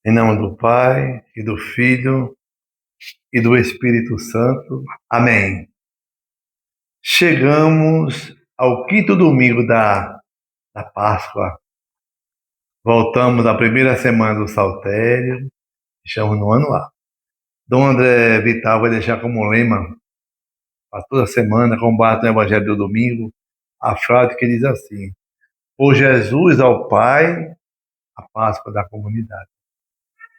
Em nome do Pai, e do Filho, e do Espírito Santo. Amém. Chegamos ao quinto domingo da Páscoa. Voltamos à primeira semana do Saltério. Estamos no ano A. Dom André Vital vai deixar como lema, para toda semana, com base no Evangelho do domingo, a frase que diz assim: por Jesus ao Pai, a Páscoa da comunidade.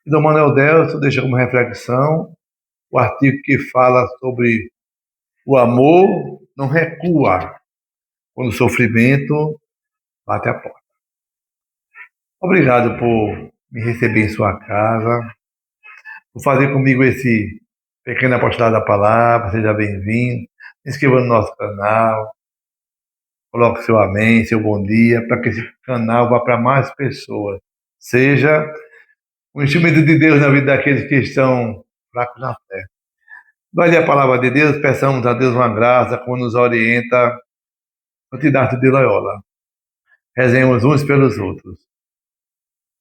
E Dom Manuel Delso deixa como reflexão o artigo que fala sobre o amor não recua quando o sofrimento bate a porta. Obrigado por me receber em sua casa, por fazer comigo esse pequeno apostolado da palavra. Seja bem-vindo. Se inscreva no nosso canal, coloque seu amém, seu bom dia, para que esse canal vá para mais pessoas. Seja um instrumento de Deus na vida daqueles que estão fracos na fé. Vai ler a palavra de Deus, peçamos a Deus uma graça, como nos orienta o Tidato de Loyola. Rezemos uns pelos outros.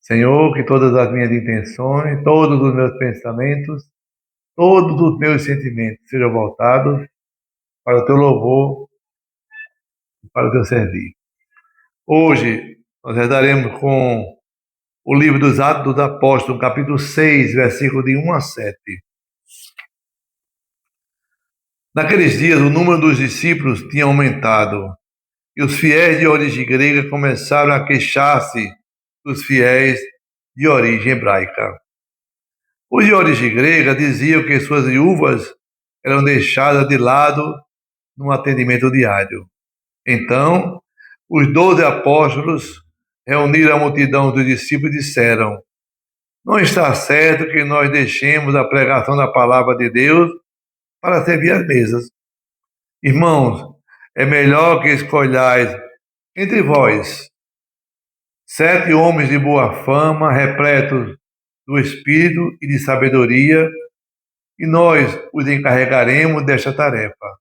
Senhor, que todas as minhas intenções, todos os meus pensamentos, todos os meus sentimentos sejam voltados para o teu louvor e para o teu servir. Hoje, nós rezaremos com o livro dos Atos dos Apóstolos, capítulo 6, versículo de 1 a 7. Naqueles dias, o número dos discípulos tinha aumentado, e os fiéis de origem grega começaram a queixar-se dos fiéis de origem hebraica. Os de origem grega diziam que suas viúvas eram deixadas de lado no atendimento diário. Então, os 12 apóstolos reuniram a multidão dos discípulos e disseram: não está certo que nós deixemos a pregação da palavra de Deus para servir as mesas. Irmãos, é melhor que escolhais entre vós 7 homens de boa fama, repletos do Espírito e de sabedoria, e nós os encarregaremos desta tarefa.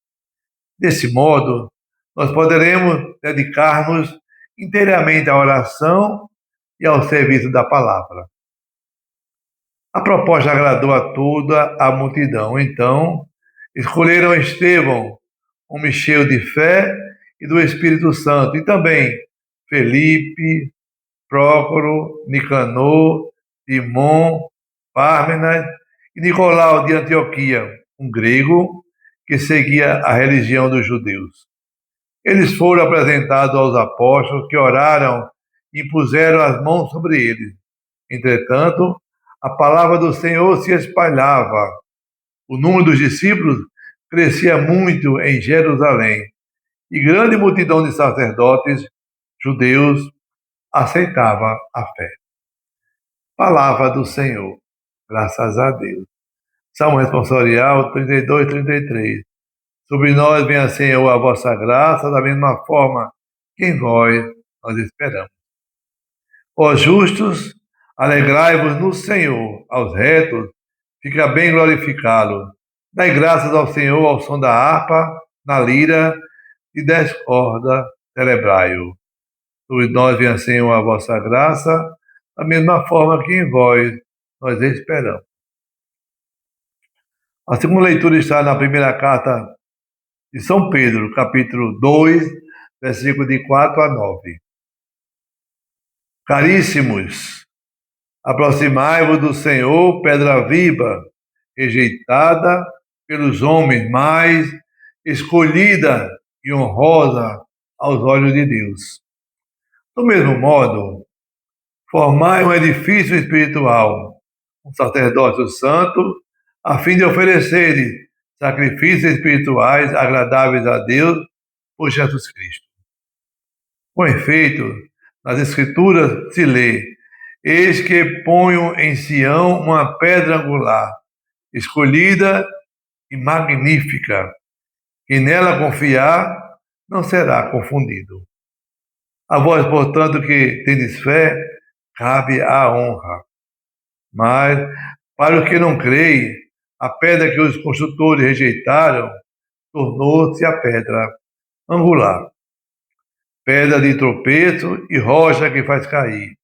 Desse modo, nós poderemos dedicar-nos inteiramente à oração e ao serviço da palavra. A proposta agradou a toda a multidão. Então, escolheram Estevão, homem cheio de fé e do Espírito Santo, e também Felipe, Prócoro, Nicanor, Timon, Pármenas e Nicolau de Antioquia, um grego que seguia a religião dos judeus. Eles foram apresentados aos apóstolos, que oraram e impuseram as mãos sobre eles. Entretanto, a palavra do Senhor se espalhava. O número dos discípulos crescia muito em Jerusalém, e grande multidão de sacerdotes judeus aceitava a fé. Palavra do Senhor. Graças a Deus. Salmo responsorial 32, 33. Sobre nós venha, Senhor, a vossa graça, da mesma forma que em vós nós esperamos. Ó justos, alegrai-vos no Senhor. Aos retos, fica bem glorificá-lo. Dai graças ao Senhor ao som da harpa, na lira e 10 cordas, celebrai-o. Sobre nós venha, Senhor, a vossa graça, da mesma forma que em vós nós esperamos. A segunda leitura está na primeira carta de São Pedro, capítulo 2, versículo de 4 a 9. Caríssimos, aproximai-vos do Senhor, pedra viva, rejeitada pelos homens, mas escolhida e honrosa aos olhos de Deus. Do mesmo modo, formai um edifício espiritual, um sacerdócio santo, a fim de oferecer sacrifícios espirituais agradáveis a Deus por Jesus Cristo. Com efeito, nas Escrituras se lê: eis que ponho em Sião uma pedra angular, escolhida e magnífica. Quem nela confiar não será confundido. A vós, portanto, que tendes fé, cabe a honra. Mas, para os que não creem, a pedra que os construtores rejeitaram tornou-se a pedra angular, pedra de tropeço e rocha que faz cair.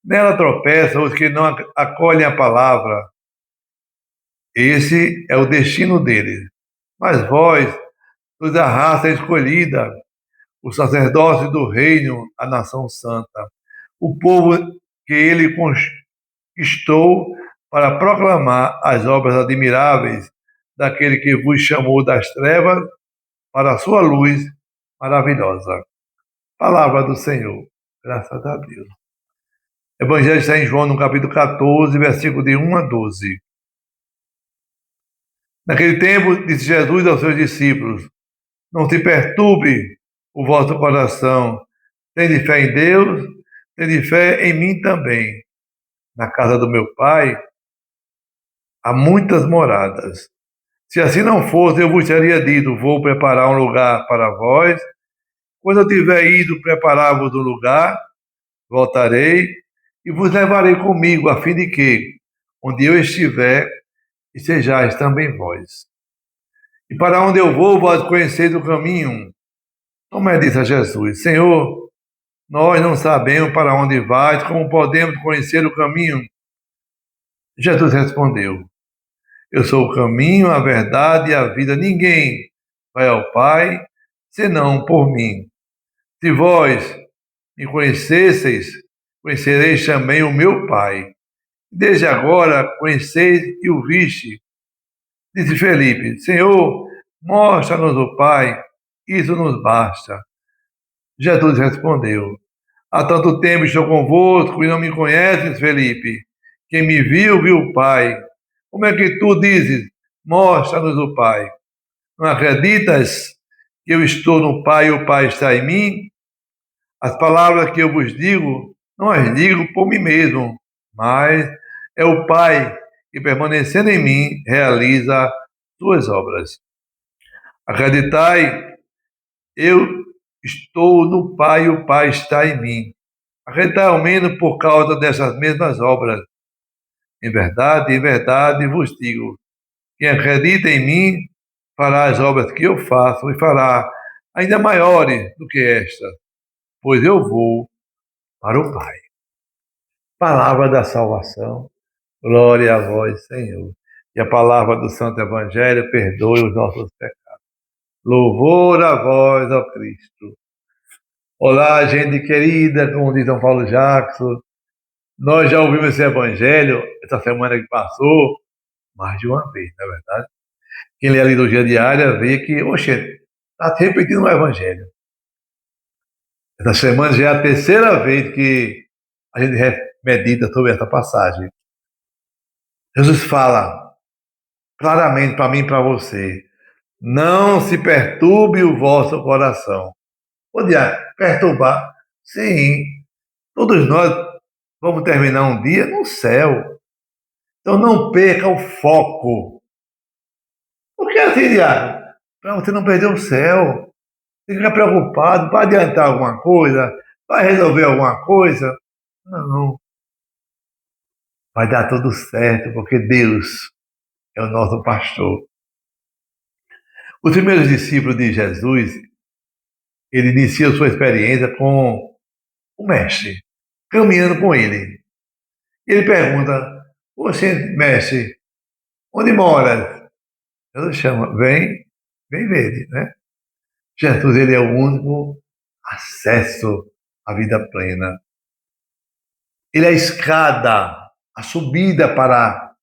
Nela tropeçam os que não acolhem a palavra. Esse é o destino deles. Mas vós sois a raça escolhida, o sacerdócio do reino, a nação santa, o povo que ele conquistou para proclamar as obras admiráveis daquele que vos chamou das trevas para a sua luz maravilhosa. Palavra do Senhor. Graças a Deus. Evangelho está em João, no capítulo 14, versículo de 1 a 12. Naquele tempo, disse Jesus aos seus discípulos: Não se perturbe o vosso coração. Tende fé em Deus, tende fé em mim também. Na casa do meu Pai há muitas moradas. Se assim não fosse, eu vos teria dito: Vou preparar um lugar para vós. Quando eu tiver ido preparar-vos um lugar, voltarei e vos levarei comigo, a fim de que, onde eu estiver, estejais também vós. E para onde eu vou, vós conheceis o caminho. Tomé disse a Jesus: Senhor, nós não sabemos para onde vais, como podemos conhecer o caminho? Jesus respondeu: Eu sou o caminho, a verdade e a vida. Ninguém vai ao Pai senão por mim. Se vós me conhecesseis, conhecereis também o meu Pai. Desde agora conheceis e o viste. Disse Felipe: Senhor, mostra-nos o Pai, isso nos basta. Jesus respondeu: Há tanto tempo estou convosco e não me conheces, Felipe. Quem me viu, viu o Pai. Como é que tu dizes: Mostra-nos o Pai? Não acreditas que eu estou no Pai e o Pai está em mim? As palavras que eu vos digo, não as digo por mim mesmo, mas é o Pai que, permanecendo em mim, realiza suas obras. Acreditai, eu estou no Pai e o Pai está em mim. Acreditai ao menos por causa dessas mesmas obras. Em verdade vos digo: quem acredita em mim fará as obras que eu faço e fará ainda maiores do que estas, pois eu vou para o Pai. Palavra da salvação, glória a vós, Senhor. E a palavra do Santo Evangelho perdoe os nossos pecados. Louvor a vós, ó Cristo. Olá, gente querida, como diz São Paulo Jackson. Nós já ouvimos esse Evangelho essa semana que passou, mais de uma vez, não é verdade? Quem lê a liturgia diária vê que, oxe, está repetindo o Evangelho. Essa semana já é a terceira vez que a gente medita sobre essa passagem. Jesus fala claramente para mim e para você: não se perturbe o vosso coração. Podia perturbar? Sim, todos nós vamos terminar um dia no céu. Então não perca o foco. Por que assim, Diário? Para você não perder o céu. Você fica preocupado, vai adiantar alguma coisa, vai resolver alguma coisa. Não, vai dar tudo certo, porque Deus é o nosso pastor. Os primeiros discípulos de Jesus, ele inicia sua experiência com o mestre, caminhando com ele. Ele pergunta: Você, mestre, onde mora? Jesus chama: vem ver, né? Jesus, ele é o único acesso à vida plena. Ele é a escada, a subida para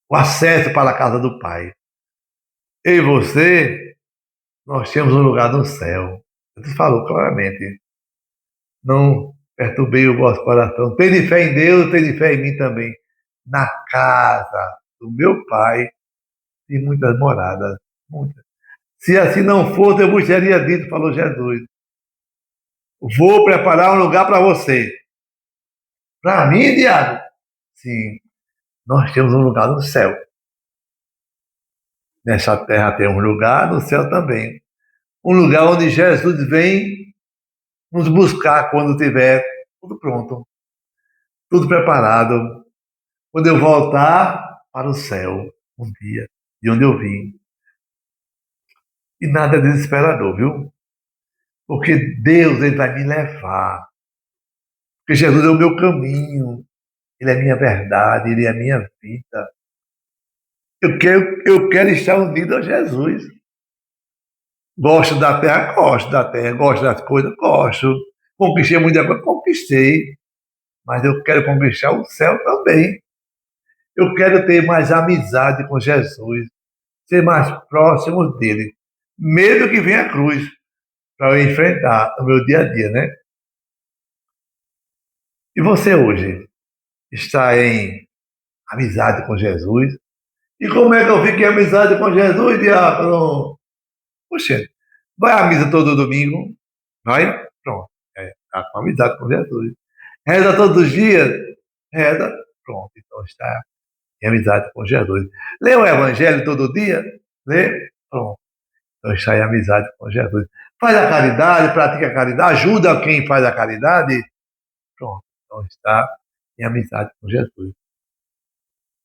o acesso para a casa do Pai. Eu e você, nós temos um lugar no céu. Jesus falou claramente: Não perturbei o vosso coração. Tende fé em Deus, tende fé em mim também. Na casa do meu Pai tem muitas moradas. Muitas. Se assim não fosse, eu vos teria dito, falou Jesus: Vou preparar um lugar para você. Para mim, diabo? Sim, nós temos um lugar no céu. Nessa terra tem um lugar, no céu também. Um lugar onde Jesus vem nos buscar quando tiver tudo pronto, tudo preparado. Quando eu voltar para o céu, um dia, de onde eu vim. E nada é desesperador, viu? Porque Deus, ele vai me levar. Porque Jesus é o meu caminho, Ele é a minha verdade, Ele é a minha vida. Eu quero estar unido a Jesus. Gosto da terra? Gosto da terra. Gosto das coisas? Gosto. Conquistei muita coisa? Conquistei. Mas eu quero conquistar o céu também. Eu quero ter mais amizade com Jesus, ser mais próximo dele, mesmo que venha a cruz, para eu enfrentar o meu dia a dia, né? E você hoje está em amizade com Jesus? E como é que eu fico em amizade com Jesus, diácono? Poxa, vai à missa todo domingo? Vai? Pronto. Está com amizade com Jesus. Reza todos os dias? Reza? Pronto. Então está em amizade com Jesus. Lê o Evangelho todo dia? Lê? Pronto. Então está em amizade com Jesus. Faz a caridade, pratica a caridade, ajuda quem faz a caridade? Pronto. Então está em amizade com Jesus.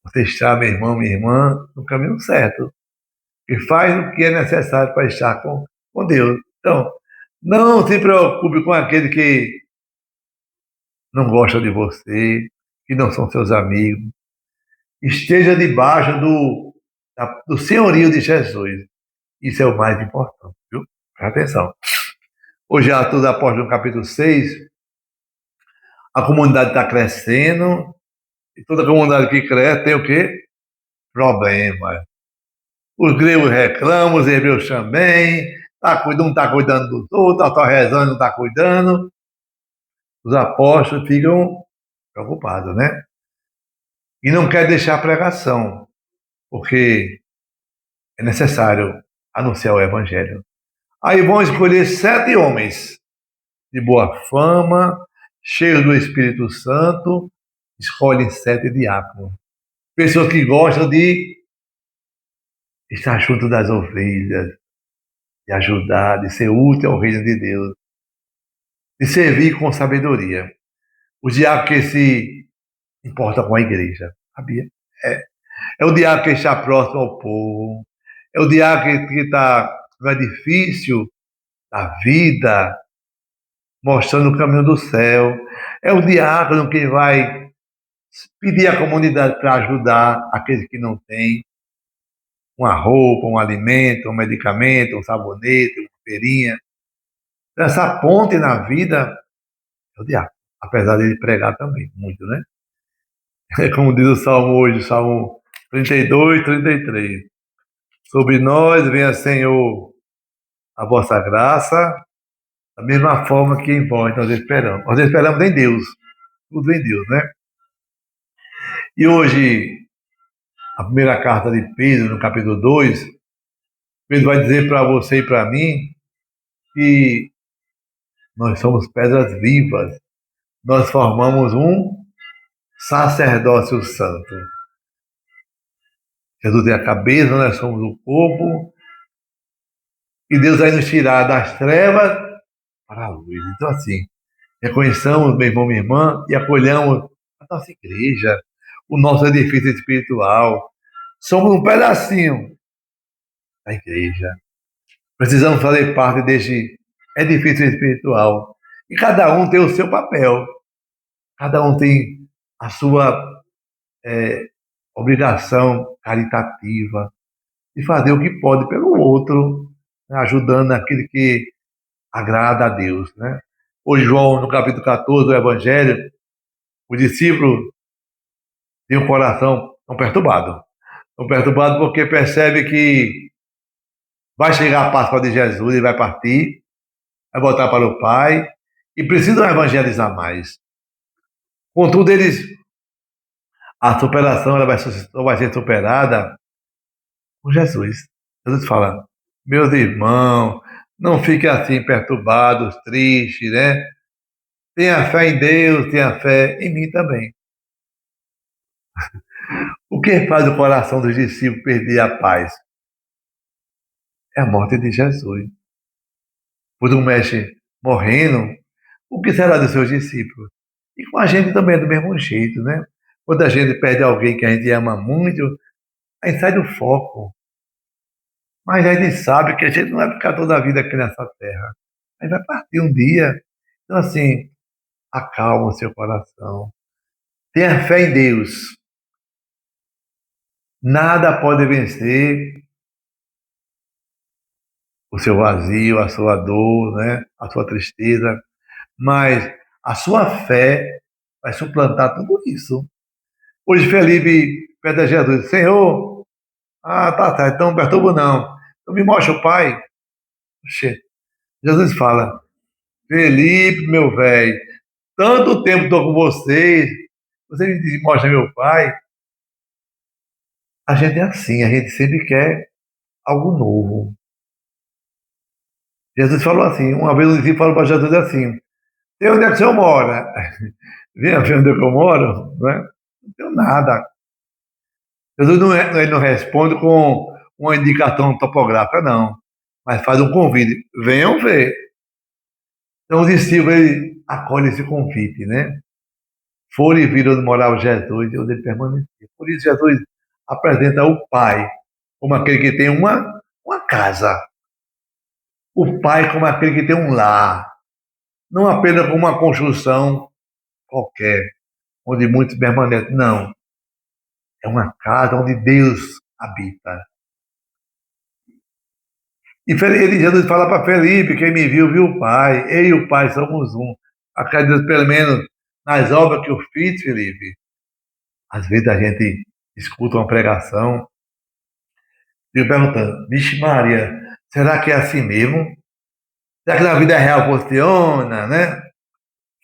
Você está, meu irmão, minha irmã, no caminho certo. E faz o que é necessário para estar com Deus. Então, não se preocupe com aquele que não gosta de você, que não são seus amigos. Esteja debaixo do senhorio de Jesus. Isso é o mais importante, viu? Presta atenção. Hoje, Atos dos Apóstolos, no capítulo 6, a comunidade está crescendo, e toda comunidade que cresce tem o quê? Problema. Os gregos reclamam, os hebreus também, um está cuidando dos outros, está rezando, não está cuidando. Os apóstolos ficam preocupados, né? E não quer deixar a pregação, porque é necessário anunciar o evangelho. Aí vão escolher 7 homens de boa fama, cheios do Espírito Santo, escolhem 7 diáconos. Pessoas que gostam de estar junto das ovelhas, de ajudar, de ser útil ao reino de Deus, de servir com sabedoria. O diácono que se importa com a igreja, sabia? É, é o diácono que está próximo ao povo, é o diácono que está no edifício da vida, mostrando o caminho do céu. É o diácono que vai pedir à comunidade para ajudar aqueles que não têm uma roupa, um alimento, um medicamento, um sabonete, uma feirinha. Então, essa ponte na vida é o diácono, apesar de ele pregar também, muito, né? É como diz o Salmo hoje, Salmo 32, 33. Sobre nós venha, Senhor, a vossa graça, da mesma forma que em vós nós esperamos. Nós esperamos em Deus, tudo em Deus, né? E hoje, a primeira carta de Pedro, no capítulo 2, Pedro vai dizer para você e para mim que nós somos pedras vivas, nós formamos um sacerdócio santo. Jesus é a cabeça, nós somos o corpo, e Deus vai nos tirar das trevas para a luz. Então, assim, reconheçamos, meu irmão, minha irmã, e acolhamos a nossa igreja, o nosso edifício espiritual. Somos um pedacinho da igreja. Precisamos fazer parte deste edifício espiritual. E cada um tem o seu papel. Cada um tem a sua obrigação caritativa de fazer o que pode pelo outro, né, ajudando aquele que agrada a Deus, né? Hoje, João, no capítulo 14 do Evangelho, o discípulo tem um coração tão perturbado. Tão perturbado porque percebe que vai chegar a Páscoa de Jesus, ele vai partir, vai voltar para o Pai, e precisam evangelizar mais. Contudo, a superação ela vai ser superada com Jesus. Jesus fala, meus irmãos, não fiquem assim perturbados, tristes, né? Tenha fé em Deus, tenha fé em mim também. O que faz o coração dos discípulos perder a paz? É a morte de Jesus. Quando um mestre morrendo, o que será dos seus discípulos? E com a gente também é do mesmo jeito, né? Quando a gente perde alguém que a gente ama muito, a gente sai do foco. Mas a gente sabe que a gente não vai ficar toda a vida aqui nessa terra. A gente vai partir um dia. Então, assim, acalma o seu coração. Tenha fé em Deus. Nada pode vencer o seu vazio, a sua dor, né? A sua tristeza, mas a sua fé vai suplantar tudo isso. Hoje Felipe pede a Jesus, Senhor, tá certo, então não perturbo não. Então me mostra o Pai. Oxê. Jesus fala, Felipe, meu velho, tanto tempo estou com vocês, você me mostra meu Pai. A gente é assim, a gente sempre quer algo novo. Jesus falou assim, uma vez o discípulo falou para Jesus assim, e onde é que o senhor mora? Venha ver onde é que eu moro, né? Não tenho nada. Jesus não, ele não responde com uma indicação topográfica, não. Mas faz um convite. Venham ver. Então, os discípulos ele acolhem esse convite, né? Foram e viram onde morava Jesus e onde ele permanecia. Por isso, Jesus apresenta o Pai como aquele que tem uma casa. O Pai como aquele que tem um lar. Não apenas como uma construção qualquer, onde muitos permanecem. Não. É uma casa onde Deus habita. E Jesus fala para Felipe, quem me viu, viu o Pai. Eu e o Pai somos um. Acredito pelo menos nas obras que eu fiz, Felipe. Às vezes a gente escuta uma pregação e eu perguntando, vixe Maria, será que é assim mesmo? Será que na vida real funciona, né?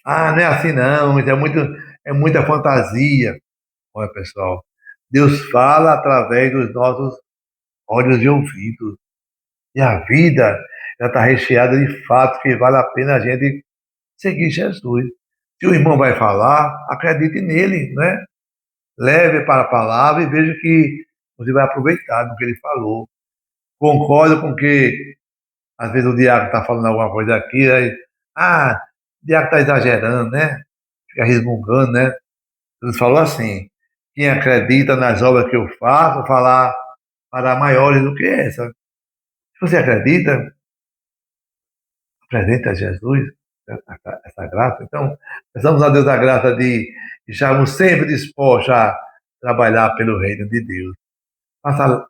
Ah, não é assim não, isso é muita fantasia. Olha, pessoal, Deus fala através dos nossos olhos e ouvidos. E a vida já está recheada de fatos que vale a pena a gente seguir Jesus. Se o irmão vai falar, acredite nele, né? Leve para a palavra e veja que você vai aproveitar do que ele falou. Concordo com que, às vezes, o diácono está falando alguma coisa aqui, aí, o diácono está exagerando, né? Fica resmungando, né? Jesus falou assim: quem acredita nas obras que eu faço, falar para maiores do que essa. Se você acredita, apresenta a Jesus essa graça. Então, peçamos a Deus a graça de estarmos sempre dispostos a trabalhar pelo reino de Deus. Faça,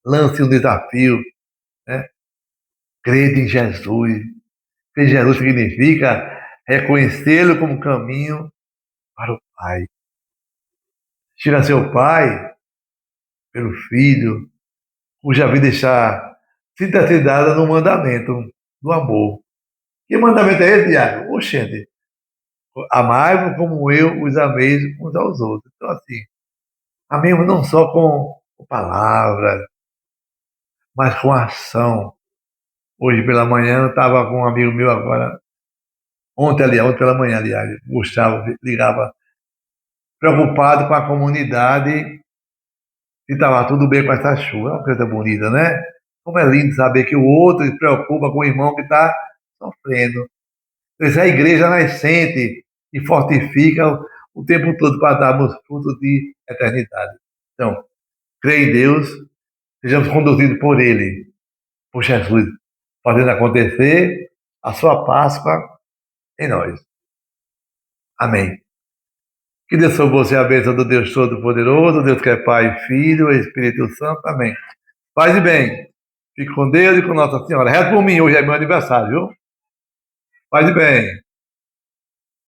lance um desafio, né? Crede em Jesus. Crer em Jesus significa reconhecê-lo como caminho para o Pai. Tira seu Pai pelo Filho, cuja vida está sintetizada no mandamento do amor. Que mandamento é esse, Tiago? Oxente, amai-vos como eu os amei uns aos outros. Então, assim, amemos não só com palavras, mas com ação. Hoje pela manhã eu estava com um amigo meu agora, ontem pela manhã, aliás, Gustavo ligava preocupado com a comunidade e estava tudo bem com essa chuva. É uma coisa bonita, né? Como é lindo saber que o outro se preocupa com o irmão que está sofrendo. Então, isso é a igreja nascente e fortifica o tempo todo para darmos frutos de eternidade. Então, creia em Deus, sejamos conduzidos por Ele, por Jesus, fazendo acontecer a sua Páscoa em nós. Amém. Que Deus sobre você a bênção do Deus Todo-Poderoso, Deus que é Pai, Filho e Espírito Santo. Amém. Paz e bem. Fique com Deus e com Nossa Senhora. Reza por mim, hoje é meu aniversário, viu? Paz e bem.